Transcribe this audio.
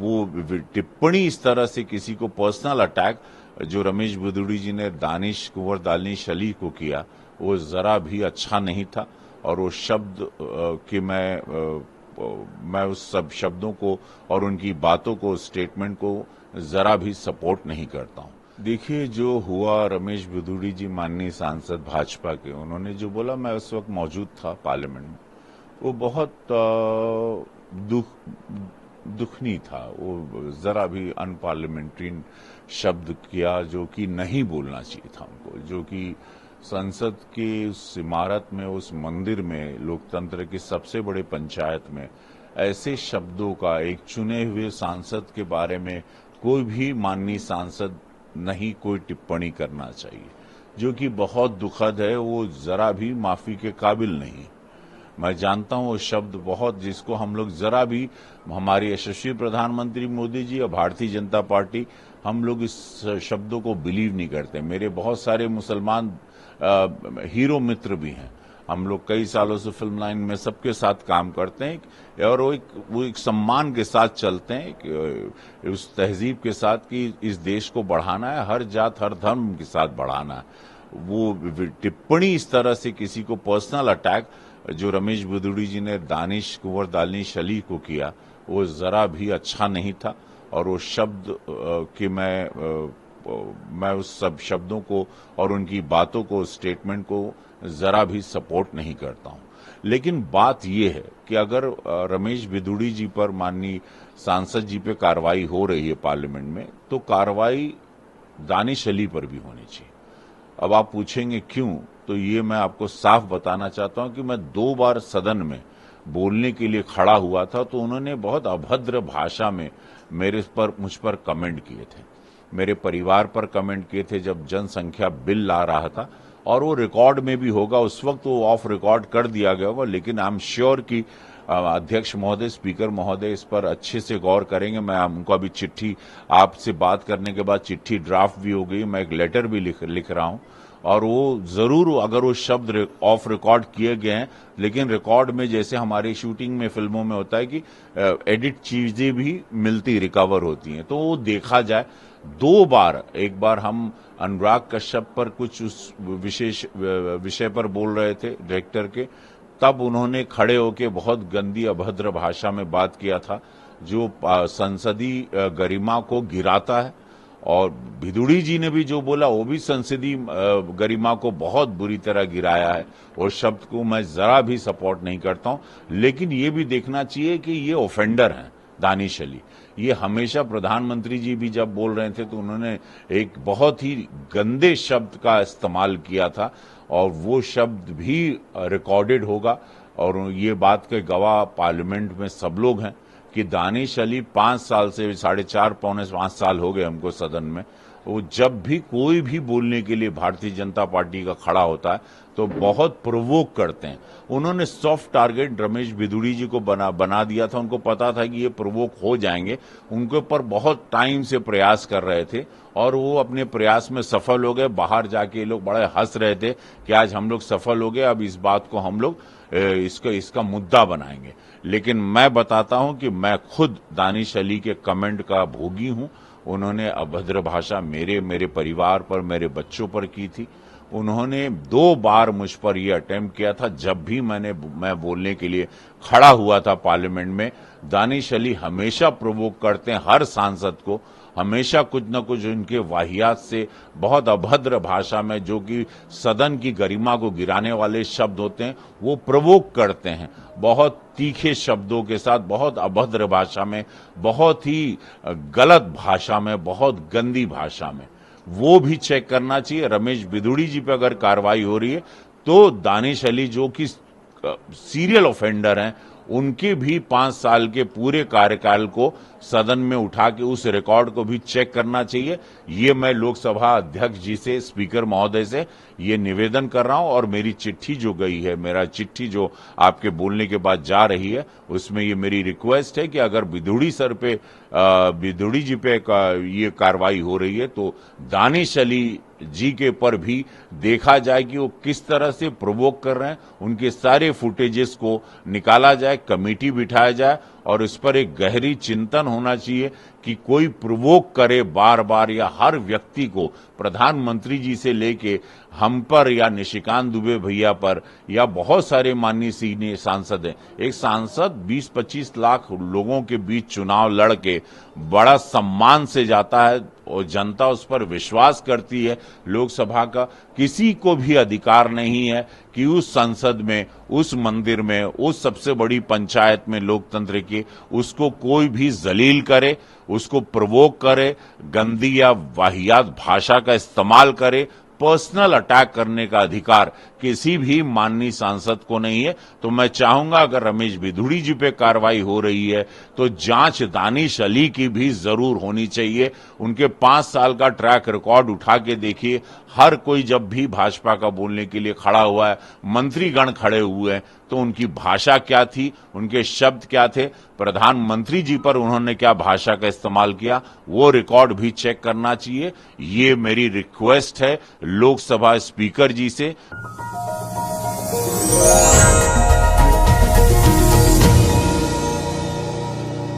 वो टिप्पणी इस तरह से किसी को पर्सनल अटैक जो रमेश बिधूड़ी जी ने दानिश कुंवर दानिश अली को किया, वो जरा भी अच्छा नहीं था। और वो शब्द कि मैं उस सब शब्दों को और उनकी बातों को, स्टेटमेंट को जरा भी सपोर्ट नहीं करता हूं। देखिए, जो हुआ, रमेश बिधूड़ी जी माननीय सांसद भाजपा के, उन्होंने जो बोला, मैं उस वक्त मौजूद था पार्लियामेंट में, वो बहुत दुखनी था। वो जरा भी अनपार्लियामेंट्री शब्द किया जो कि नहीं बोलना चाहिए था उनको, जो कि संसद की उस इमारत में, उस मंदिर में, लोकतंत्र की सबसे बड़े पंचायत में ऐसे शब्दों का एक चुने हुए सांसद के बारे में कोई भी माननीय सांसद नहीं कोई टिप्पणी करना चाहिए, जो कि बहुत दुखद है। वो जरा भी माफी के काबिल नहीं। मैं जानता हूं वो शब्द बहुत, जिसको हम लोग जरा भी, हमारे यशस्वी प्रधानमंत्री मोदी जी और भारतीय जनता पार्टी, हम लोग इस शब्दों को बिलीव नहीं करते। मेरे बहुत सारे मुसलमान हीरो मित्र भी हैं। हम लोग कई सालों से फिल्म लाइन में सबके साथ काम करते हैं और वो एक सम्मान के साथ चलते हैं, उस तहजीब के साथ कि इस देश को बढ़ाना है, हर जात हर धर्म के साथ बढ़ाना है। वो टिप्पणी इस तरह से किसी को पर्सनल अटैक जो रमेश बिधूड़ी जी ने दानिश कुंवर दानिश अली को किया, वो जरा भी अच्छा नहीं था। और वो शब्द कि मैं उस सब शब्दों को और उनकी बातों को, स्टेटमेंट को जरा भी सपोर्ट नहीं करता हूं। लेकिन बात यह है कि अगर रमेश बिधूड़ी जी पर, माननीय सांसद जी पे कार्रवाई हो रही है पार्लियामेंट में, तो कार्रवाई दानिश अली पर भी होनी चाहिए। अब आप पूछेंगे क्यों, तो ये मैं आपको साफ बताना चाहता हूं कि मैं 2 बार सदन में बोलने के लिए खड़ा हुआ था, तो उन्होंने बहुत अभद्र भाषा में मुझ पर कमेंट किए थे, मेरे परिवार पर कमेंट किए थे जब जनसंख्या बिल ला रहा था। और वो रिकॉर्ड में भी होगा, उस वक्त वो ऑफ रिकॉर्ड कर दिया गया होगा, लेकिन आई एम श्योर कि अध्यक्ष महोदय, स्पीकर महोदय इस पर अच्छे से गौर करेंगे। मैं उनको अभी चिट्ठी, आपसे बात करने के बाद चिट्ठी ड्राफ्ट भी हो गई, मैं एक लेटर भी लिख रहा हूं, और वो जरूर, अगर वो शब्द ऑफ रिकॉर्ड किए गए हैं, लेकिन रिकॉर्ड में जैसे हमारी शूटिंग में, फिल्मों में होता है कि एडिट चीजें भी मिलती, रिकवर होती हैं, तो वो देखा जाए। 2 बार, एक बार हम अनुराग कश्यप पर कुछ उस विशेष विषय पर बोल रहे थे डायरेक्टर के, तब उन्होंने खड़े होकर बहुत गंदी अभद्र भाषा में बात किया था, जो संसदीय गरिमा को गिराता है। और बिधूड़ी जी ने भी जो बोला, वो भी संसदीय गरिमा को बहुत बुरी तरह गिराया है, और शब्द को मैं जरा भी सपोर्ट नहीं करता हूं। लेकिन ये भी देखना चाहिए कि ये ऑफेंडर हैं दानिश अली। ये हमेशा, प्रधानमंत्री जी भी जब बोल रहे थे तो उन्होंने एक बहुत ही गंदे शब्द का इस्तेमाल किया था, और वो शब्द भी रिकॉर्डेड होगा, और ये बात के गवाह पार्लियामेंट में सब लोग हैं कि दानिश अली 5 साल से, 4.5 पौने 5 साल हो गए हमको सदन में, वो जब भी कोई भी बोलने के लिए भारतीय जनता पार्टी का खड़ा होता है तो बहुत प्रोवोक करते हैं। उन्होंने सॉफ्ट टारगेट रमेश बिधूड़ी जी को बना दिया था, उनको पता था कि ये प्रोवोक हो जाएंगे, उनके ऊपर बहुत टाइम से प्रयास कर रहे थे, और वो अपने प्रयास में सफल हो गए। बाहर जाके ये लोग बड़े हंस रहे थे कि आज हम लोग सफल हो गए, अब इस बात को हम लोग इसका मुद्दा बनाएंगे। लेकिन मैं बताता हूं कि मैं खुद दानिश अली के कमेंट का भोगी हूं। उन्होंने अभद्र भाषा मेरे परिवार पर, मेरे बच्चों पर की थी। उन्होंने 2 बार मुझ पर यह अटेम्प्ट किया था, जब भी मैं बोलने के लिए खड़ा हुआ था पार्लियामेंट में। दानिश अली हमेशा प्रोवोक करते हैं हर सांसद को, हमेशा कुछ न कुछ उनके वाहियात से, बहुत अभद्र भाषा में, जो कि सदन की गरिमा को गिराने वाले शब्द होते हैं, वो प्रोवोक करते हैं बहुत तीखे शब्दों के साथ, बहुत अभद्र भाषा में, बहुत ही गलत भाषा में, बहुत गंदी भाषा में। वो भी चेक करना चाहिए। रमेश बिधूड़ी जी पे अगर कार्रवाई हो रही है तो दानिश अली, जो कि सीरियल ऑफेंडर हैं, उनके भी 5 साल के पूरे कार्यकाल को सदन में उठा के उस रिकॉर्ड को भी चेक करना चाहिए। ये मैं लोकसभा अध्यक्ष जी से, स्पीकर महोदय से ये निवेदन कर रहा हूं, और मेरी चिट्ठी जो गई है, मेरा चिट्ठी जो आपके बोलने के बाद जा रही है, उसमें ये मेरी रिक्वेस्ट है कि अगर बिधूड़ी जी पे ये कार्रवाई हो रही है तो दानिश अली जी के पर भी देखा जाए कि वो किस तरह से प्रोवोक कर रहे हैं, उनके सारे फुटेजेस को निकाला जाए, कमेटी बिठाया जाए और इस पर एक गहरी चिंतन होना चाहिए कि कोई प्रोवोक करे बार बार या हर व्यक्ति को, प्रधानमंत्री जी से लेके हम पर या निशिकांत दुबे भैया पर या बहुत सारे माननीय सीनियर सांसद हैं। एक सांसद 20-25 लाख लोगों के बीच चुनाव लड़ के बड़ा सम्मान से जाता है और जनता उस पर विश्वास करती है। लोकसभा का किसी को भी अधिकार नहीं है कि उस संसद में, उस मंदिर में, उस सबसे बड़ी पंचायत में लोकतंत्र की उसको कोई भी जलील करे, उसको प्रवोक करे, गंदी या वाहियात भाषा का इस्तेमाल करे। पर्सनल अटैक करने का अधिकार किसी भी माननीय सांसद को नहीं है। तो मैं चाहूंगा अगर रमेश बिधूड़ी जी पे कार्रवाई हो रही है तो जांच दानिश अली की भी जरूर होनी चाहिए। उनके 5 साल का ट्रैक रिकॉर्ड उठा के देखिए, हर कोई जब भी भाजपा का बोलने के लिए खड़ा हुआ है, मंत्रीगण खड़े हुए हैं, तो उनकी भाषा क्या थी, उनके शब्द क्या थे, प्रधानमंत्री जी पर उन्होंने क्या भाषा का इस्तेमाल किया, वो रिकॉर्ड भी चेक करना चाहिए। ये मेरी रिक्वेस्ट है लोकसभा स्पीकर जी से।